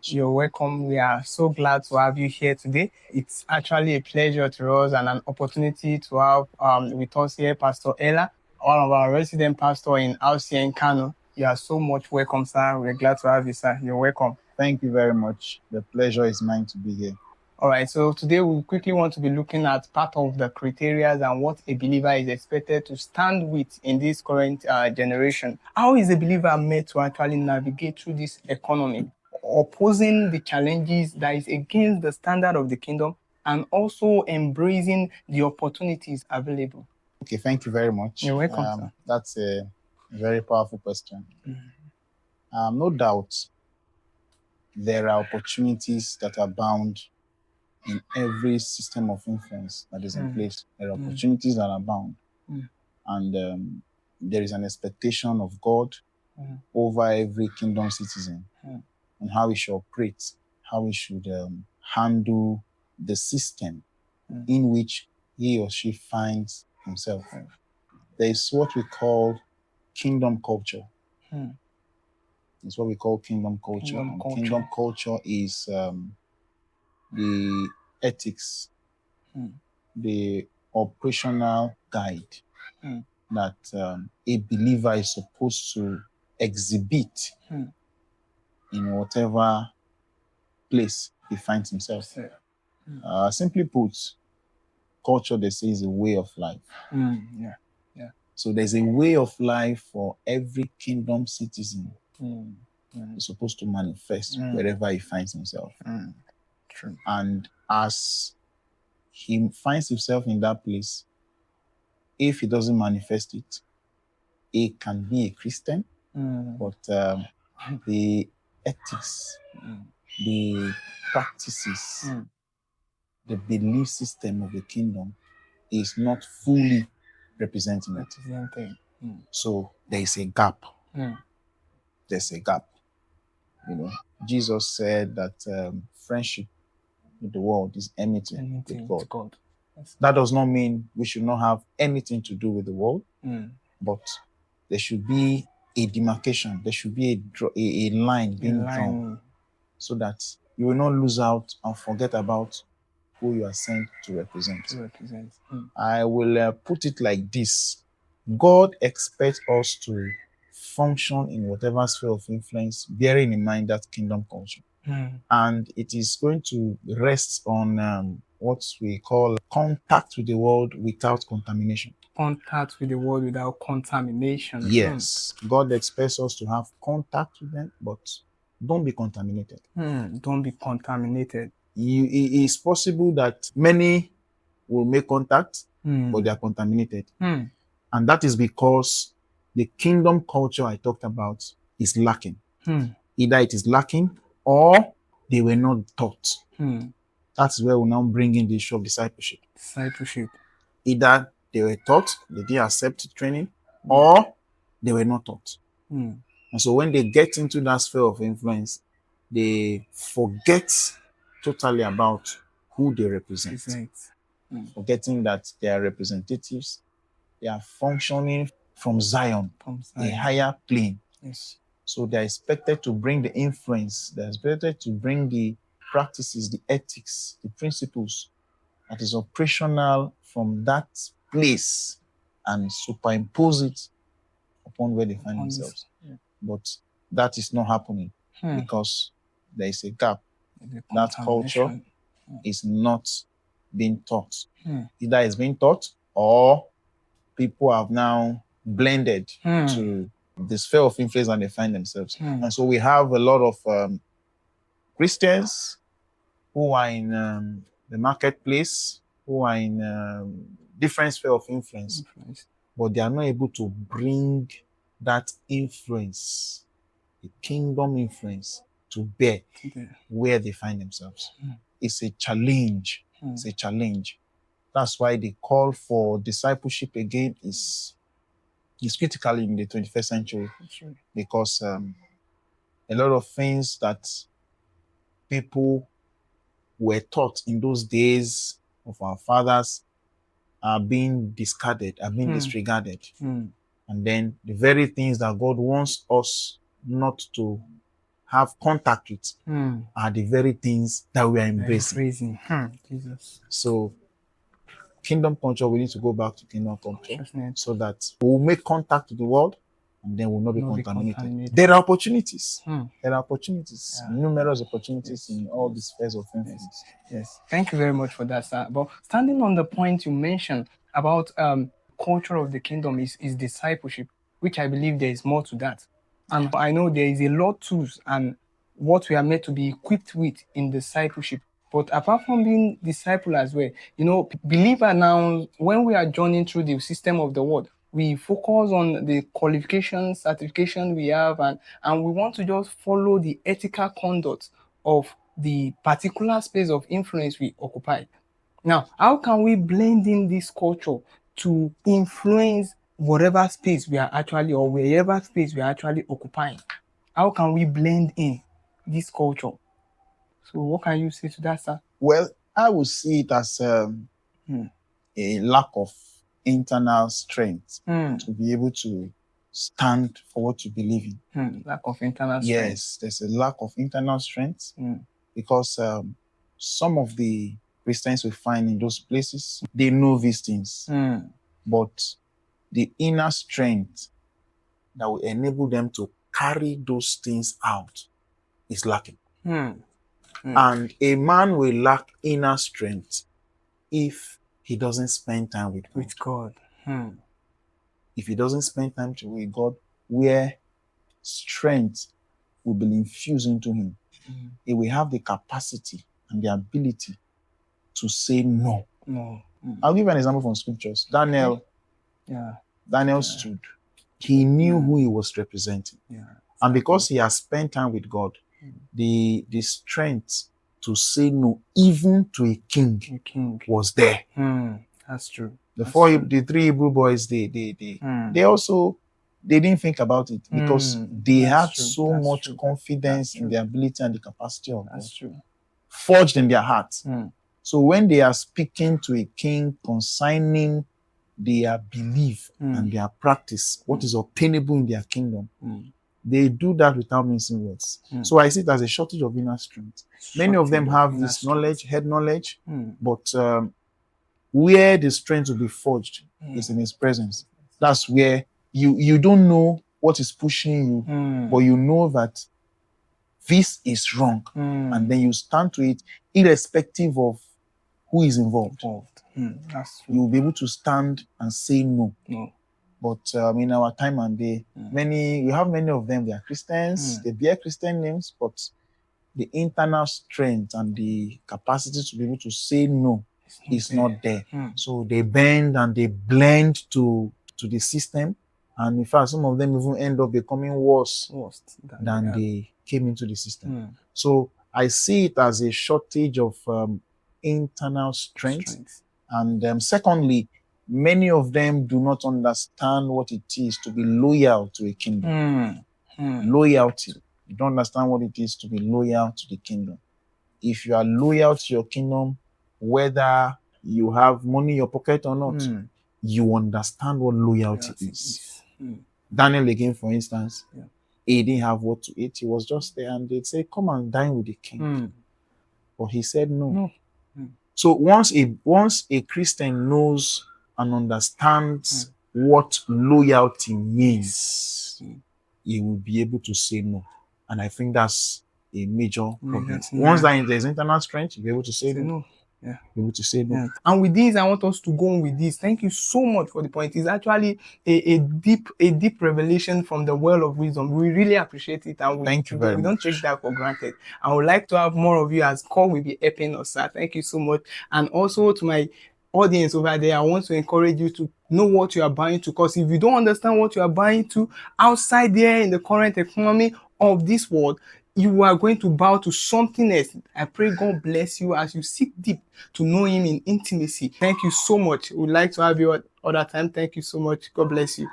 much. You're welcome. We are so glad to have you here today. It's actually a pleasure to us and an opportunity to have with us here Pastor Ella, one of our resident pastor in house here in Kano. You are so much welcome, sir. We're glad to have you, sir. You're welcome. Thank you very much. The pleasure is mine to be here. All right, so today we quickly want to be looking at part of the criteria and what a believer is expected to stand with in this current generation. How is a believer made to actually navigate through this economy, opposing the challenges that is against the standard of the kingdom and also embracing the opportunities available? Okay, thank you very much. You're welcome, sir. That's a very powerful question. No doubt there are opportunities that are bound in every system of influence that is in place. There are opportunities that are bound. And there is an expectation of God over every kingdom citizen and how he should operate, how he should handle the system in which he or she finds himself. There is what we call kingdom culture. It's what we call kingdom culture. Kingdom culture is the ethics, the operational guide that a believer is supposed to exhibit in whatever place he finds himself. Simply put, culture, they say, is a way of life. So there's a way of life for every kingdom citizen who's supposed to manifest wherever he finds himself. True. And as he finds himself in that place, if he doesn't manifest it, he can be a Christian, but the ethics, the practices, the belief system of the kingdom is not fully representing it. So there is a gap. There's a gap. You know, Jesus said that friendship with the world is enmity with God. That does not mean we should not have anything to do with the world, but there should be a demarcation. There should be a line being drawn so that you will not lose out and forget about who you are sent to represent. I will put it like this. God expects us to function in whatever sphere of influence, bearing in mind that kingdom culture. And it is going to rest on what we call contact with the world without contamination. Contact with the world without contamination. Yes. God expects us to have contact with them, but don't be contaminated. Don't be contaminated. It is possible that many will make contact, but they are contaminated. And that is because the kingdom culture I talked about is lacking. Either it is lacking or they were not taught. That's where we now bring in the issue of discipleship. Either they were taught, they didn't accept training, or they were not taught. And so when they get into that sphere of influence, they forget totally about who they represent. Forgetting that they are representatives, they are functioning from Zion, a higher plane. So they are expected to bring the influence, they are expected to bring the practices, the ethics, the principles that is operational from that place and superimpose it upon where they find themselves. But that is not happening because there is a gap. That culture is not being taught. Either it's being taught or people have now blended to the sphere of influence and they find themselves. And so we have a lot of Christians who are in the marketplace, who are in different sphere of influence, but they are not able to bring that influence, the kingdom influence, to bear where they find themselves. It's a challenge. It's a challenge. That's why the call for discipleship again is critical in the 21st century, because a lot of things that people were taught in those days of our fathers are being discarded, are being disregarded. And then the very things that God wants us not to have contact with are the very things that we are embracing. Jesus. So kingdom culture, we need to go back to kingdom culture so that we'll make contact with the world and then we'll not be contaminated. There are opportunities. There are opportunities, numerous opportunities in all the spheres of influence. Yes. Thank you very much for that, sir. But standing on the point you mentioned about culture of the kingdom is discipleship, which I believe there is more to that. And I know there is a lot tools and what we are meant to be equipped with in discipleship. But apart from being disciple as well, believer now, when we are journeying through the system of the world, we focus on the qualifications, certification we have, and we want to just follow the ethical conduct of the particular space of influence we occupy. Now, how can we blend in this culture to influence whatever space we are actually, or wherever space we are actually occupying? How can we blend in this culture? So what can you say to that, sir? Well, I would see it as a lack of internal strength to be able to stand for what you believe in. Lack of internal strength. Yes, there's a lack of internal strength because some of the Christians we find in those places, they know these things, but the inner strength that will enable them to carry those things out is lacking. And a man will lack inner strength if he doesn't spend time with God. If he doesn't spend time with God, where strength will be infused into him, he will have the capacity and the ability to say no. I'll give an example from scriptures. Daniel stood. He knew who he was representing. And because he has spent time with God, the strength to say no, even to a king was there. That's true. The three Hebrew boys, they didn't think about it because they had so much confidence in their ability and the capacity of God. Forged in their hearts. So when they are speaking to a king concerning their belief and their practice, what is obtainable in their kingdom, they do that without mincing words. So I see it as a shortage of inner strength. Many of them have this knowledge, head knowledge, but where the strength will be forged is in his presence. That's where you don't know what is pushing you, but you know that this is wrong. And then you stand to it irrespective of who is involved. That's true. You'll be able to stand and say no. But in our time and day, we have many of them, they are Christians, they bear Christian names, but the internal strength and the capacity to be able to say no is not there. So they bend and they blend to the system. And in fact, some of them even end up becoming worse than they came into the system. So I see it as a shortage of internal strength. And secondly, many of them do not understand what it is to be loyal to a kingdom. Loyalty. You don't understand what it is to be loyal to the kingdom. If you are loyal to your kingdom, whether you have money in your pocket or not, you understand what loyalty is. Daniel again, for instance, he didn't have what to eat. He was just there and they'd say, come and dine with the king. But he said no. So once a Christian knows and understands what loyalty means, he will be able to say no. And I think that's a major problem. Once there's internal strength, you'll be able to say no. Be able to say no. And with this, I want us to go on with this. Thank you so much for the point. It's actually a deep revelation from the well of wisdom. We really appreciate it, and thank you very much. We don't take that for granted. I would like to have more of you, as call will be helping us, sir. Thank you so much. And also to my audience over there, I want to encourage you to know what you are buying to, because if you don't understand what you are buying to outside there in the current economy of this world, you are going to bow to something else. I pray God bless you as you seek deep to know him in intimacy. Thank you so much. We'd like to have you other time. Thank you so much. God bless you.